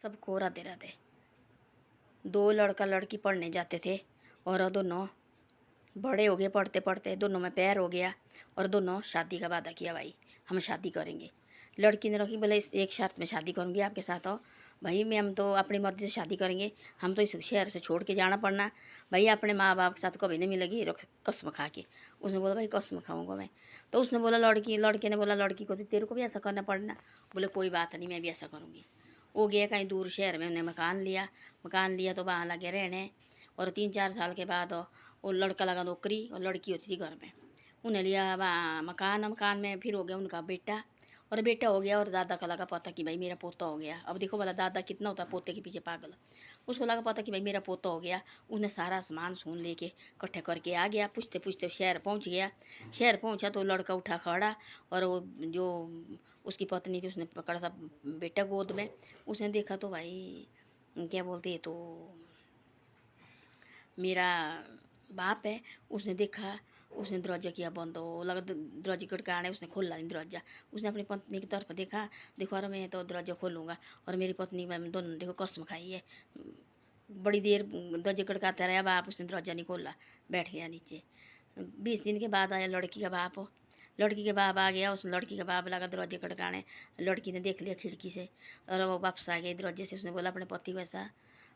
सबको राधे राधे। दो लड़का लड़की पढ़ने जाते थे और दोनों बड़े हो गए, पढ़ते पढ़ते दोनों में प्यार हो गया और दोनों शादी का वादा किया, भाई हम शादी करेंगे। लड़की ने रखी बोले इस एक शर्त में शादी करूँगी आपके साथ हो भाई, मैं हम तो अपनी मर्जी से शादी करेंगे, हम तो इस शहर से छोड़ के जाना पड़ना भाई, अपने माँ बाप के साथ कभी नहीं मिलेगी कसम खा के। उसने बोला भाई कसम खाऊंगा मैं। तो उसने बोला लड़के ने बोला लड़की को भी तेरे को भी ऐसा करना पड़ना। बोले कोई बात नहीं, मैं भी ऐसा करूँगी। वो गया कहीं दूर शहर में, उन्हें मकान लिया तो वहाँ लगे रहने। और 3-4 साल के बाद वो लड़का लगा नौकरी और लड़की होती थी घर में। उन्हें लिया वहाँ मकान में फिर हो गया उनका बेटा और बेटा हो गया और दादा का लगा पता कि भाई मेरा पोता हो गया। अब देखो वाला दादा कितना होता है पोते के पीछे पागल। उसको लगा पता कि भाई मेरा पोता हो गया। उसने सारा सामान सून लेके इकट्ठे करके आ गया, पूछते पूछते शहर पहुंच गया। शहर पहुंचा तो लड़का उठा खड़ा और वो जो उसकी पत्नी थी उसने पकड़ा था बेटा गोद में। उसने देखा तो भाई क्या बोलते तो मेरा बाप है। उसने देखा, उसने दरवाज़ा किया बंद, हो लगा दरवाजे खटकाने, उसने खोला नहीं दरवाज़ा। उसने अपनी पत्नी की तरफ देखा, देखो अरे मैं तो दरवाज़ा खोलूँगा और मेरी पत्नी मैं दोनों देखो कसम खाई है। बड़ी देर दरवाजे खटकाता रहा बाप, उसने दरवाज़ा नहीं खोला, बैठ गया नीचे। 20 दिन के बाद आया लड़की का बाप। लड़की के बाप आ गया, उस लड़की का बाप लगा दरवाजे खटकाने। लड़की ने देख लिया खिड़की से और वो वापस आ गई दरवाजे से। उसने बोला अपने पति को ऐसा,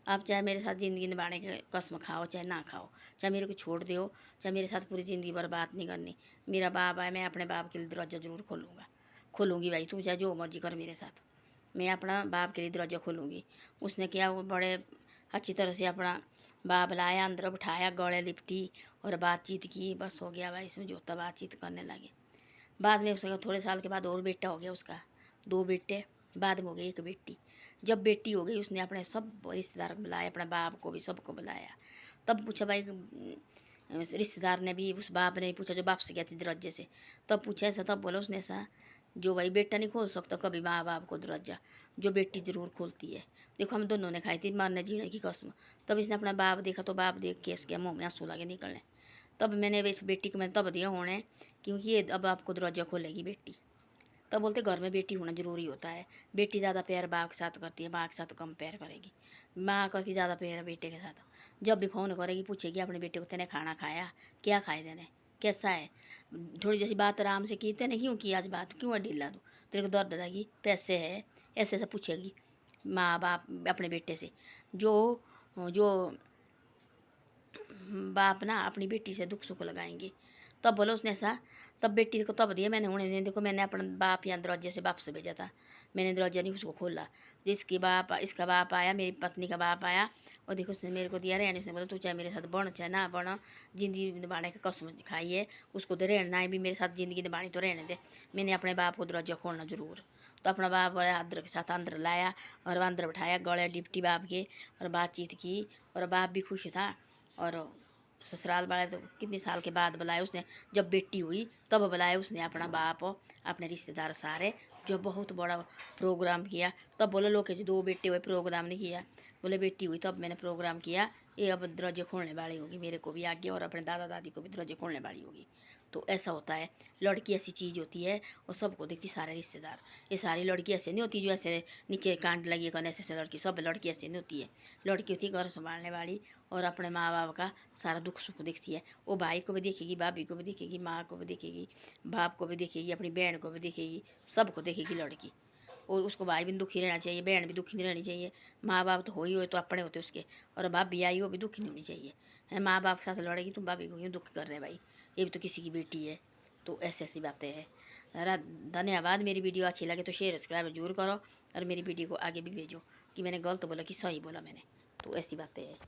आप चाहे मेरे साथ ज़िंदगी निभाने के कसम खाओ चाहे ना खाओ, चाहे मेरे को छोड़ दो, चाहे मेरे साथ पूरी ज़िंदगी बर्बाद नहीं करनी। मेरा बाप है, मैं अपने बाप के लिए दरवाज़ा ज़रूर खोलूँगी भाई, तू चाहे जो मर्जी कर मेरे साथ, मैं अपना बाप के लिए दरवाज़ा खोलूँगी। उसने किया, वो बड़े अच्छी तरह से अपना बाप लाया, अंदर बिठाया, गले लिपटी और बातचीत की। बस हो गया भाई, इसमें जोता बातचीत करने लगे। बाद में उसका थोड़े साल के बाद और बेटा हो गया उसका, 2 बेटे, बाद में हो गई 1 बेटी। जब बेटी हो गई उसने अपने सब रिश्तेदार को बुलाया, अपने बाप को भी सबको बुलाया। तब पूछा भाई रिश्तेदार ने भी, उस बाप ने भी पूछा जो बाप से गया थी दरवाजे से, तब पूछा ऐसा। तब बोला उसने ऐसा, जो भाई बेटा नहीं खोल सकता कभी माँ बाप को दरवाजा, जो बेटी जरूर खोलती है। देखो हम दोनों ने खाई थी मारने जीने की कसम। तब इसने अपना बाप देखा तो बाप देख के इसके मुँह में आंसू लगे निकलने। तब मैंने इस बेटी को मैंने तब दिया होने, क्योंकि ये अब आपको दरवाजा खोलेगी बेटी। तब बोलते घर में बेटी होना ज़रूरी होता है। बेटी ज़्यादा प्यार बाप के साथ करती है, माँ के साथ कम प्यार करेगी। माँ का की ज़्यादा प्यार बेटे के साथ। जब भी फ़ोन करेगी पूछेगी अपने बेटे को तेने खाना खाया, क्या खाए तेने, कैसा है। थोड़ी जैसी बात आराम से की, तेने क्यों की आज बात, क्यों ढीला दूँ, तेरे को दर्द देगी, पैसे है, ऐसे ऐसे पूछेगी माँ बाप अपने बेटे से। जो जो बाप ना अपनी बेटी से दुख सुख लगाएंगे। तब बोलो उसने ऐसा। तब बेटी को तब दिया मैंने उन्हें, देखो मैंने अपना बाप यहाँ दरवाजे से वापस भेजा था, मैंने दरवाजा नहीं उसको खोला। जिसकी बाप इसका बाप आया, मेरी पत्नी का बाप आया और देखो उसने मेरे को दिया रहने। उसने बोला तू चाहे मेरे साथ बन चाहे ना बन, ज़िंदगी निभाने का कसम खाई है, उसको दे रहना है भी मेरे साथ ज़िंदगी निभानी तो रहने दे। मैंने अपने बाप को दरवाजा खोलना ज़रूर। तो अपना बाप बड़े आदर के साथ अंदर लाया और अंदर बिठाया, गले लिपटी बाप के और बातचीत की और बाप भी खुश था। और ससुराल वाले तो कितने साल के बाद बुलाए उसने, जब बेटी हुई तब बुलाए उसने अपना बाप अपने रिश्तेदार सारे, जो बहुत बड़ा प्रोग्राम किया। तब बोले लोग जो 2 बेटे हुए प्रोग्राम नहीं किया, बोले बेटी हुई तब मैंने प्रोग्राम किया। ये अब दरवाजे खोलने वाली होगी, मेरे को भी आगे और अपने दादा दादी को भी दरवाजे खोलने वाली होगी। तो ऐसा होता है, लड़की ऐसी चीज़ होती है और सबको देखती सारे रिश्तेदार। ये सारी लड़की ऐसे नहीं होती जो ऐसे नीचे कांड लगी करने ऐसे लड़की, सब लड़की ऐसे नहीं होती है। लड़की होती है घर संभालने वाली और अपने माँ बाप का सारा दुख सुख देखती है। वो भाई को भी देखेगी, भाभी को भी देखेगी, माँ को भी देखेगी, बाप को भी देखेगी, अपनी बहन को भी देखेगी, सबको देखेगी लड़की। और उसको भाई भी दुखी रहना चाहिए, बहन भी दुखी नहीं रहनी चाहिए। माँ बाप तो हो ही हो तो अपने होते उसके, और भाभी आई वो भी दुखी नहीं होनी चाहिए। है माँ बाप के साथ लड़ेगी तुम भाभी को क्यों दुख कर रहे भाई, ये भी तो किसी की बेटी है। तो ऐसी ऐसी बातें हैं। धन्यवाद। मेरी वीडियो अच्छी लगे तो शेयर सब्सक्राइब जरूर करो और मेरी वीडियो को आगे भी भेजो कि मैंने गलत बोला कि सही बोला मैंने। तो ऐसी बातें हैं।